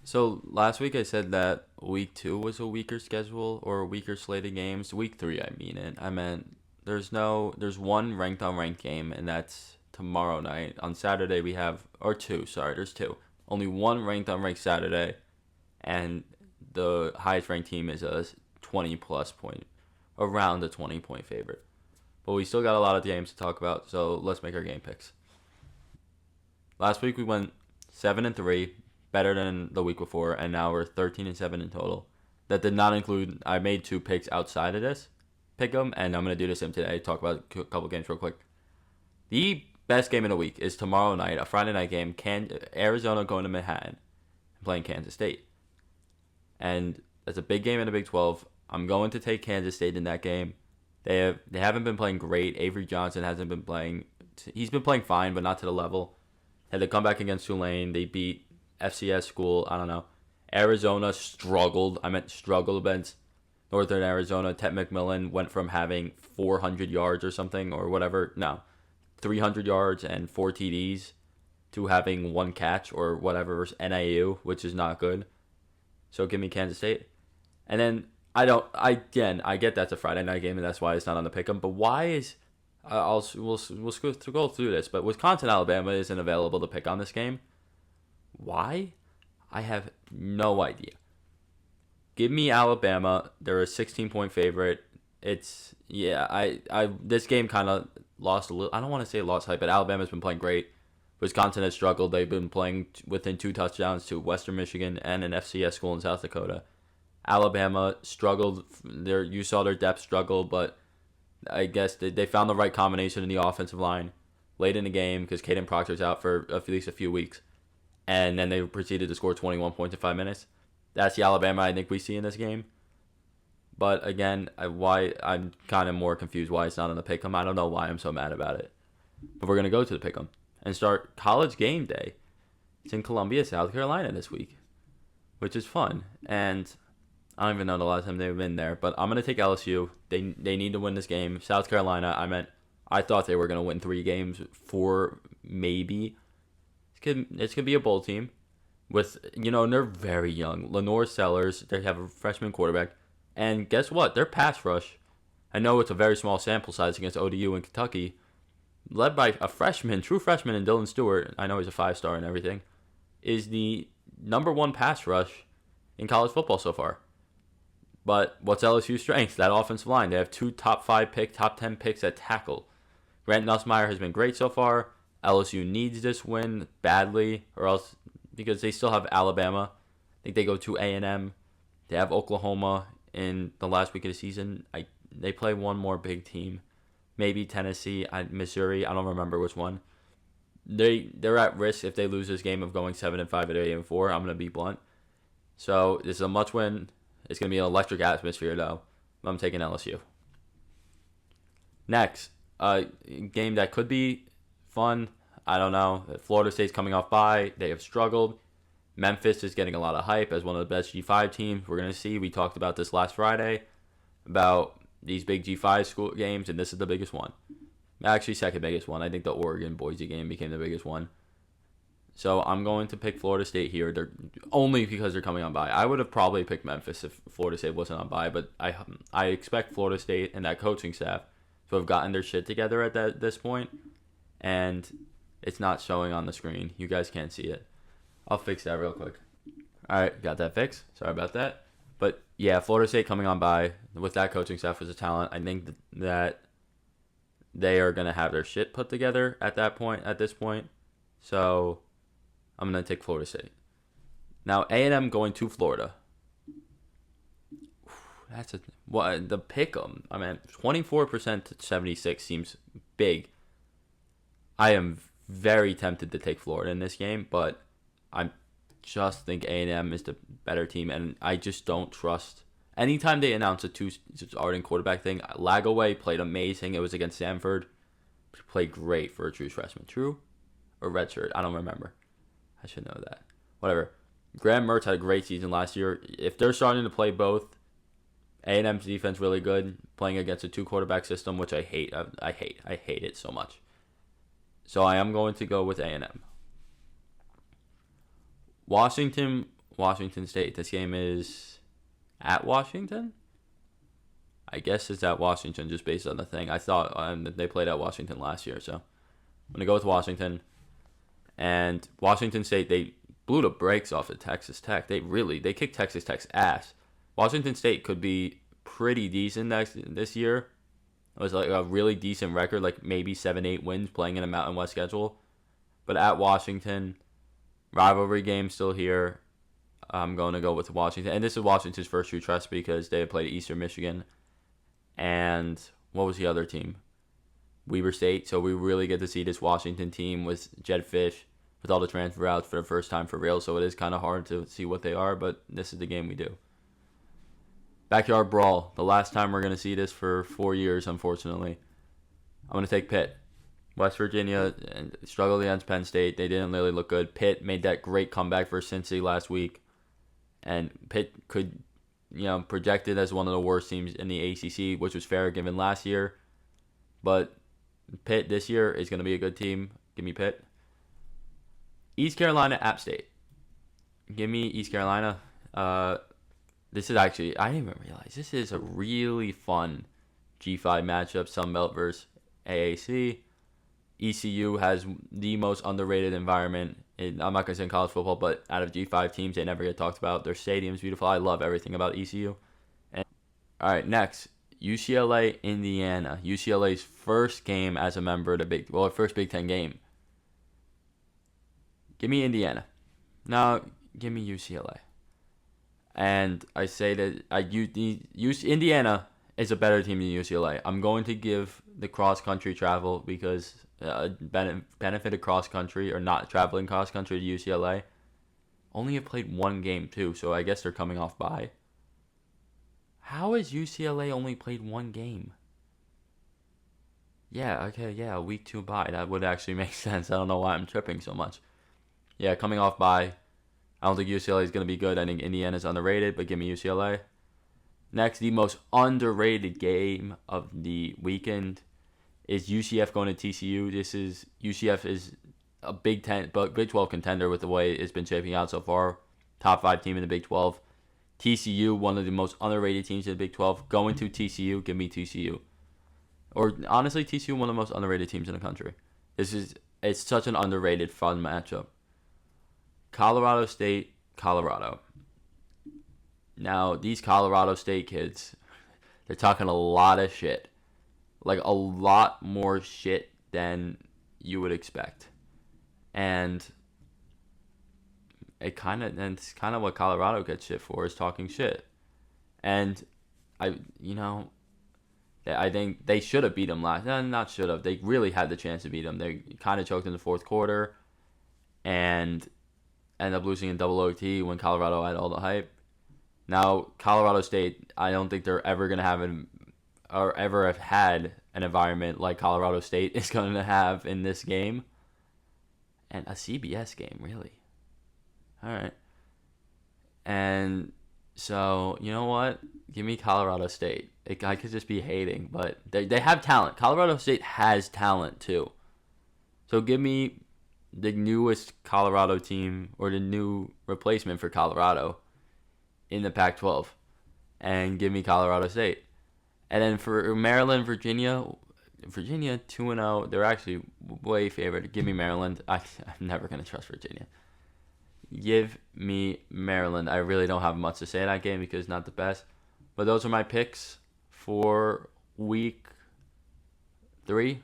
So last week I said that week 2 was a weaker schedule or a weaker slate of games. Week 3, I mean it. I meant there's one ranked on ranked game, and that's tomorrow night. On Saturday we have, or two, sorry, there's two. Only one ranked on ranked Saturday, and the highest ranked team is a 20 plus point, around a 20-point favorite. But we still got a lot of games to talk about, so let's make our game picks. Last week we went 7-3, better than the week before, and now we're 13-7 in total. That did not include. I made two picks outside of this pick 'em, and I'm gonna do the same today. Talk about a couple games real quick. The best game of the week is tomorrow night, a Friday night game. Arizona going to Manhattan and playing Kansas State, and that's a big game in the Big 12. I'm going to take Kansas State in that game. They haven't been playing great. Avery Johnson hasn't been playing. He's been playing fine, but not to the level. Had to come back against Tulane. They beat FCS school. I don't know. Arizona struggled. I meant struggled against Northern Arizona. Ted McMillan went from having 400 yards or something or whatever. No, 300 yards and four TDs to having one catch or whatever versus NAU, which is not good. So give me Kansas State. And then I get that's a Friday night game and that's why it's not on the pick'em. But why is we'll go through this, but Wisconsin Alabama isn't available to pick on this game. Why? I have no idea. Give me Alabama. They're a 16-point favorite. It's yeah. I this game kind of lost a little. I don't want to say lost hype, but Alabama's been playing great. Wisconsin has struggled. They've been playing within two touchdowns to Western Michigan and an FCS school in South Dakota. Alabama struggled. You saw their depth struggle, but I guess they found the right combination in the offensive line late in the game because Caden Proctor's out for at least a few weeks. And then they proceeded to score 21 points in 5 minutes. That's the Alabama I think we see in this game. But again, why I'm kind of more confused why it's not on the pick'em. I don't know why I'm so mad about it. But we're gonna go to the pick'em and start college game day. It's in Columbia, South Carolina this week, which is fun. And I don't even know the last time they've been there, but I'm gonna take LSU. They need to win this game. South Carolina, I thought they were gonna win 3 games, 4 maybe. It's gonna be a bowl team with they're very young. Lenore Sellers, they have a freshman quarterback, and guess what? Their pass rush. I know it's a very small sample size against ODU and Kentucky, led by a freshman, true freshman, in Dylan Stewart. I know he's a 5-star and everything. Is the number one pass rush in college football so far. But what's LSU's strength? That offensive line. They have 2 top 5 top 10 picks at tackle. Grant Nussmeier has been great so far. LSU needs this win badly, or else because they still have Alabama. I think they go to A&M. They have Oklahoma in the last week of the season. They play one more big team, maybe Tennessee, Missouri. I don't remember which one. They're at risk if they lose this game of going 7-5 at 8-4. I'm gonna be blunt. So this is a must win. It's gonna be an electric atmosphere though. I'm taking LSU. Next, a game that could be fun. I don't know. Florida State's coming off bye. They have struggled. Memphis is getting a lot of hype as one of the best G5 teams. We're going to see. We talked about this last Friday about these big G5 school games, and this is the biggest one. Actually, second biggest one. I think the Oregon-Boise game became the biggest one. So I'm going to pick Florida State here. They're only because they're coming on bye. I would have probably picked Memphis if Florida State wasn't on bye, but I expect Florida State and that coaching staff to have gotten their shit together at this point. And it's not showing on the screen. You guys can't see it. I'll fix that real quick. All right, got that fixed. Sorry about that. But yeah, Florida State coming on by with that coaching staff as a talent. I think that they are going to have their shit put together at this point. So I'm going to take Florida State. Now A&M going to Florida. The pick 'em. 24% to 76 seems big. I am very tempted to take Florida in this game, but I just think A&M is the better team, and I just don't trust. Anytime they announce a 2 starting quarterback thing, Lagaway played amazing. It was against Stanford. Played great for a true freshman. True? Or redshirt? I don't remember. I should know that. Whatever. Graham Mertz had a great season last year. If they're starting to play both, A&M's defense really good, playing against a 2 quarterback system, which I hate. I hate it so much. So I am going to go with A&M. Washington Washington State. This game is at Washington. I guess it's at Washington just based on the thing. I thought they played at Washington last year, so I'm going to go with Washington. And Washington State, they blew the brakes off of Texas Tech. They kicked Texas Tech's ass. Washington State could be pretty decent this year. It was like a really decent record, like maybe 7-8 wins playing in a Mountain West schedule. But at Washington, rivalry game still here. I'm going to go with Washington. And this is Washington's first true test because they played Eastern Michigan. And what was the other team? Weber State. So we really get to see this Washington team with Jedd Fisch, with all the transfer outs for the first time for real. So it is kind of hard to see what they are, but this is the game we do. Backyard Brawl. The last time we're going to see this for 4 years, unfortunately. I'm going to take Pitt. West Virginia struggled against Penn State. They didn't really look good. Pitt made that great comeback for Cincy last week. And Pitt could, projected as one of the worst teams in the ACC, which was fair given last year. But Pitt this year is going to be a good team. Give me Pitt. East Carolina, App State. Give me East Carolina. This is actually, I didn't even realize, this is a really fun G5 matchup. Sunbelt versus AAC. ECU has the most underrated environment. I'm not going to say in college football, but out of G5 teams, they never get talked about. Their stadium's beautiful. I love everything about ECU. All right, next, UCLA, Indiana. UCLA's first game as a member of the first Big Ten game. Give me Indiana. No, give me UCLA. And I say that Indiana is a better team than UCLA. I'm going to give the cross-country travel because benefit of cross-country or not traveling cross-country to UCLA. Only have played one game too, so I guess they're coming off bye. How has UCLA only played one game? Yeah, okay, yeah, week 2 bye. That would actually make sense. I don't know why I'm tripping so much. Yeah, coming off bye. I don't think UCLA is going to be good. I think Indiana's underrated, but give me UCLA. Next, the most underrated game of the weekend is UCF going to TCU. UCF is a Big 12 contender with the way it's been shaping out so far. Top 5 team in the Big 12. TCU, one of the most underrated teams in the Big 12. Going to TCU, give me TCU. Or honestly, TCU, one of the most underrated teams in the country. It's such an underrated, fun matchup. Colorado State, Colorado. Now, these Colorado State kids, they're talking a lot of shit. Like, a lot more shit than you would expect. And it's kind of what Colorado gets shit for, is talking shit. And, I think they should have beat them last. Not should have. They really had the chance to beat them. They kind of choked in the fourth quarter. And ended up losing in double OT when Colorado had all the hype. Now, Colorado State, I don't think they're ever going to have ever have had an environment like Colorado State is going to have in this game. And a CBS game, really. All right. And so, you know what? Give me Colorado State. I could just be hating, but they have talent. Colorado State has talent, too. So give me the newest Colorado team, or the new replacement for Colorado in the Pac-12, and give me Colorado State. And then for Maryland, Virginia 2-0. They're actually way favored. Give me Maryland. I'm never going to trust Virginia. Give me Maryland. I really don't have much to say in that game because it's not the best. But those are my picks for week 3.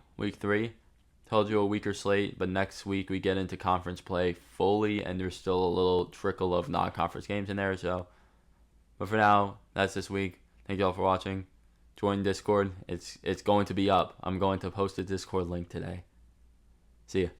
Told you a weaker slate, but next week we get into conference play fully, and there's still a little trickle of non-conference games in there. But for now, that's this week. Thank you all for watching. Join Discord. It's going to be up. I'm going to post a Discord link today. See ya.